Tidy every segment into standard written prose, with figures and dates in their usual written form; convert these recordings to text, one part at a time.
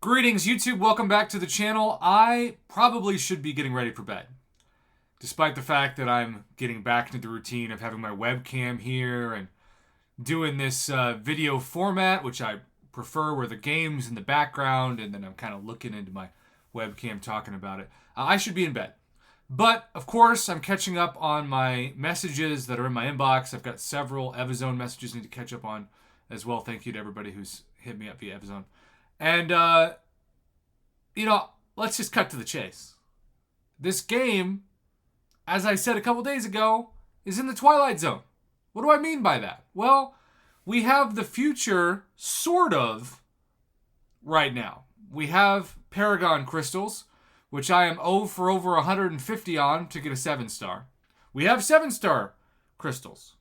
Greetings, YouTube. Welcome back to the channel. I probably should be getting ready for bed, despite the fact that I'm getting back into the routine of having my webcam here and doing this video format, which I prefer, where the game's in the background and then I'm kind of looking into my webcam talking about it. I should be in bed. But, of course, I'm catching up on my messages that are in my inbox. I've got several Evizone messages I need to catch up on as well. Thank you to everybody who's hit me up via Evizone. And, let's just cut to the chase. This game, as I said a couple days ago, is in the Twilight Zone. What do I mean by that? Well, we have the future, sort of, right now. We have Paragon Crystals, which I am 0 for over 150 on to get a 7-star. We have 7-star crystals,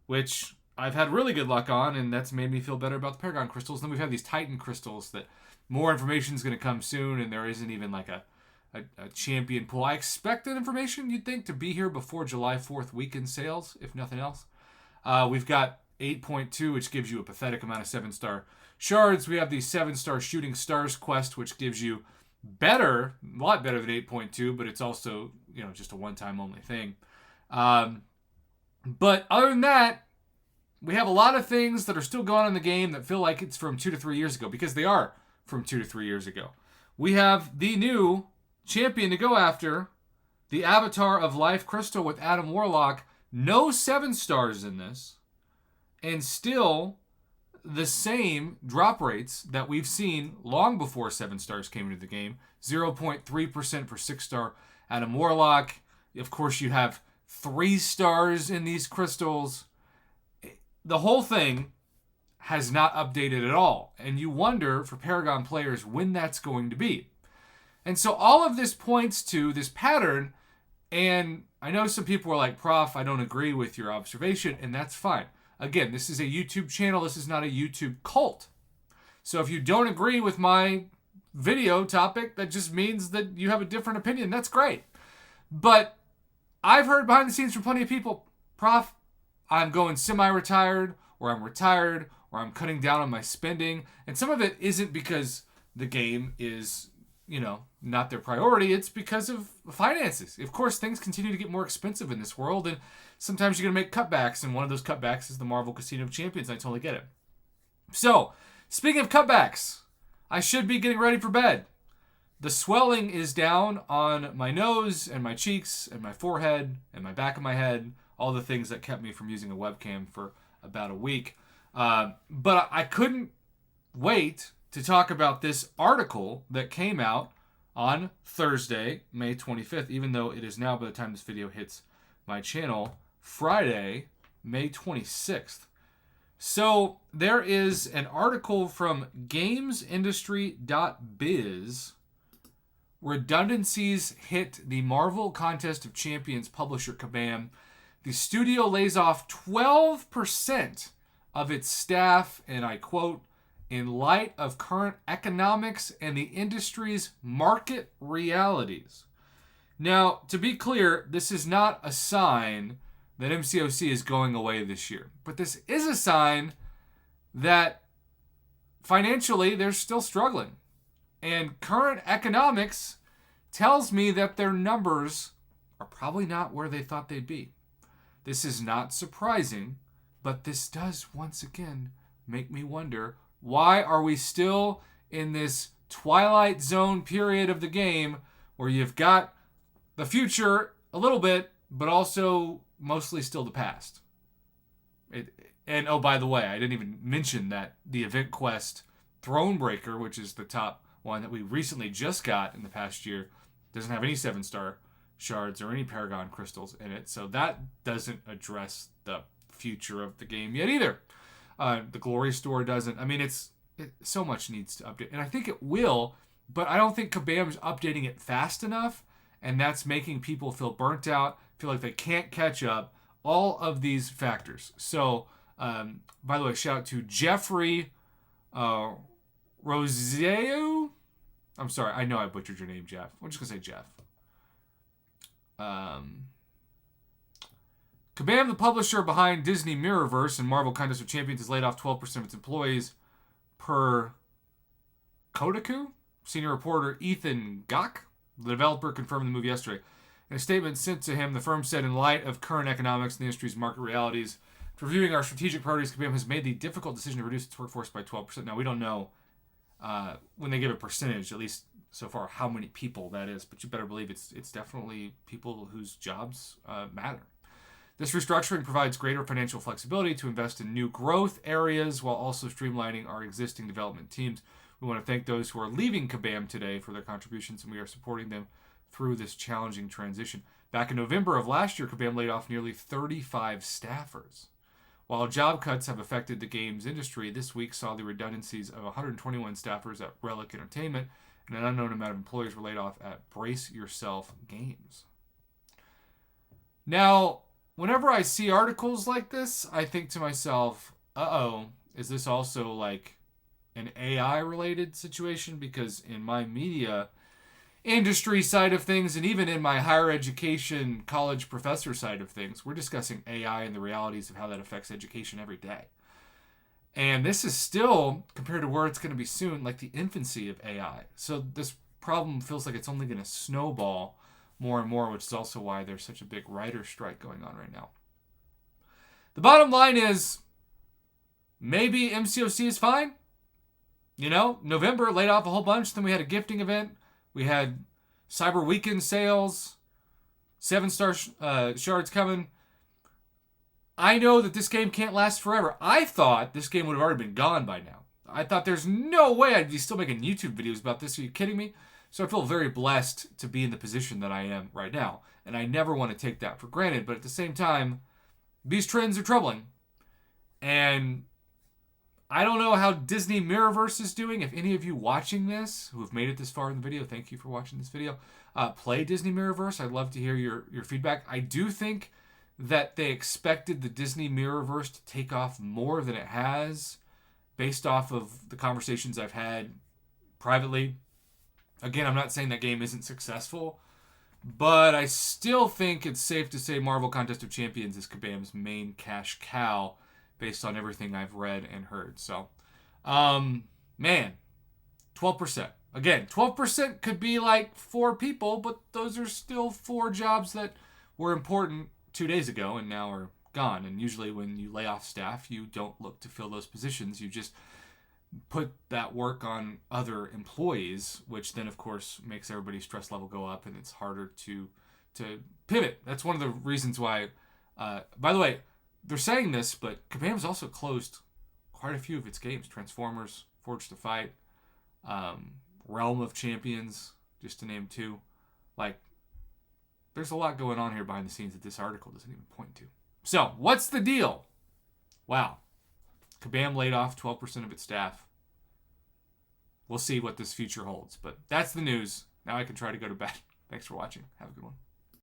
which I've had really good luck on, and that's made me feel better about the Paragon Crystals. Then we've had these Titan Crystals that more information is going to come soon, and there isn't even like a champion pool. I expect that information, you'd think, to be here before July 4th weekend sales, if nothing else. We've got 8.2, which gives you a pathetic amount of 7-star shards. We have the 7-star Shooting Stars quest, which gives you a lot better than 8.2, but it's also, just a one-time only thing. But other than that, we have a lot of things that are still going on in the game that feel like it's from 2 to 3 years ago, because they are from 2 to 3 years ago. We have the new champion to go after, the Avatar of Life Crystal with Adam Warlock. No 7-stars in this, and still the same drop rates that we've seen long before 7-stars came into the game. 0.3% for 6-star Adam Warlock. Of course, you have 3 stars in these crystals. The whole thing has not updated at all, and you wonder for Paragon players when that's going to be. And so all of this points to this pattern, and I know some people are like, Prof, I don't agree with your observation, and that's fine. Again, this is a YouTube channel. This is not a YouTube cult. So if you don't agree with my video topic, that just means that you have a different opinion. That's great. But I've heard behind the scenes from plenty of people, Prof, I'm going semi-retired, or I'm retired, or I'm cutting down on my spending. And some of it isn't because the game is, not their priority. It's because of finances. Of course, things continue to get more expensive in this world, and sometimes you're going to make cutbacks, and one of those cutbacks is the Marvel Casino of Champions, and I totally get it. So, speaking of cutbacks, I should be getting ready for bed. The swelling is down on my nose and my cheeks and my forehead and my back of my head, all the things that kept me from using a webcam for about a week. But I couldn't wait to talk about this article that came out on Thursday, May 25th, even though it is now, by the time this video hits my channel, Friday, May 26th. So there is an article from gamesindustry.biz. Redundancies hit the Marvel Contest of Champions publisher Kabam. The studio lays off 12% of its staff, and I quote, in light of current economics and the industry's market realities. Now, to be clear, this is not a sign that MCOC is going away this year. But this is a sign that financially they're still struggling. And current economics tells me that their numbers are probably not where they thought they'd be. This is not surprising, but this does once again make me wonder, why are we still in this Twilight Zone period of the game where you've got the future a little bit, but also mostly still the past? And oh, by the way, I didn't even mention that the Event Quest Thronebreaker, which is the top one that we recently just got in the past year, doesn't have any 7-star shards or any Paragon crystals in it. So that doesn't address the future of the game yet either. The Glory Store doesn't. I mean, so much needs to update. And I think it will, but I don't think Kabam's updating it fast enough. And that's making people feel burnt out, feel like they can't catch up. All of these factors. So, by the way, shout out to Jeffrey Roseo. I'm sorry. I know I butchered your name, Jeff. I'm just going to say Jeff. Kabam, the publisher behind Disney Mirrorverse and Marvel Contest of Champions, has laid off 12% of its employees per Kotaku. senior reporter Ethan Gach, the developer, confirmed the move yesterday. In a statement sent to him, the firm said, in light of current economics and the industry's market realities, reviewing our strategic priorities, Kabam has made the difficult decision to reduce its workforce by 12%. Now, we don't know when they give a percentage, at least so far, how many people that is, but you better believe it's definitely people whose jobs matter. This restructuring provides greater financial flexibility to invest in new growth areas while also streamlining our existing development teams. We want to thank those who are leaving Kabam today for their contributions, and we are supporting them through this challenging transition. Back in November of last year, Kabam laid off nearly 35 staffers. While job cuts have affected the games industry, this week saw the redundancies of 121 staffers at Relic Entertainment, and an unknown amount of employees were laid off at Brace Yourself Games. Now, whenever I see articles like this, I think to myself, is this also like an AI-related situation? Because in my media industry side of things, and even in my higher education college professor side of things, we're discussing AI and the realities of how that affects education every day. And this is still, compared to where it's going to be soon, like the infancy of AI. So this problem feels like it's only going to snowball more and more, which is also why there's such a big writer strike going on right now. The bottom line is, maybe MCOC is fine. You know, November laid off a whole bunch. Then we had a gifting event. We had Cyber Weekend sales. 7-star shards coming. I know that this game can't last forever. I thought this game would have already been gone by now. I thought there's no way I'd be still making YouTube videos about this. Are you kidding me? So I feel very blessed to be in the position that I am right now. And I never want to take that for granted. But at the same time, these trends are troubling. And I don't know how Disney Mirrorverse is doing. If any of you watching this who have made it this far in the video, thank you for watching this video. Play Disney Mirrorverse. I'd love to hear your feedback. I do think that they expected the Disney Mirrorverse to take off more than it has based off of the conversations I've had privately. Again, I'm not saying that game isn't successful, but I still think it's safe to say Marvel Contest of Champions is Kabam's main cash cow based on everything I've read and heard. So, man, 12%. Again, 12% could be like 4 people, but those are still 4 jobs that were important 2 days ago and now are gone. And usually when you lay off staff, you don't look to fill those positions. You just put that work on other employees, which then, of course, makes everybody's stress level go up, and it's harder to pivot. That's one of the reasons why, by the way, they're saying this, but Kabam's also closed quite a few of its games. Transformers, Forged to Fight, Realm of Champions, just to name 2. Like, there's a lot going on here behind the scenes that this article doesn't even point to. So, what's the deal? Wow. Kabam laid off 12% of its staff. We'll see what this future holds. But that's the news. Now I can try to go to bed. Thanks for watching. Have a good one.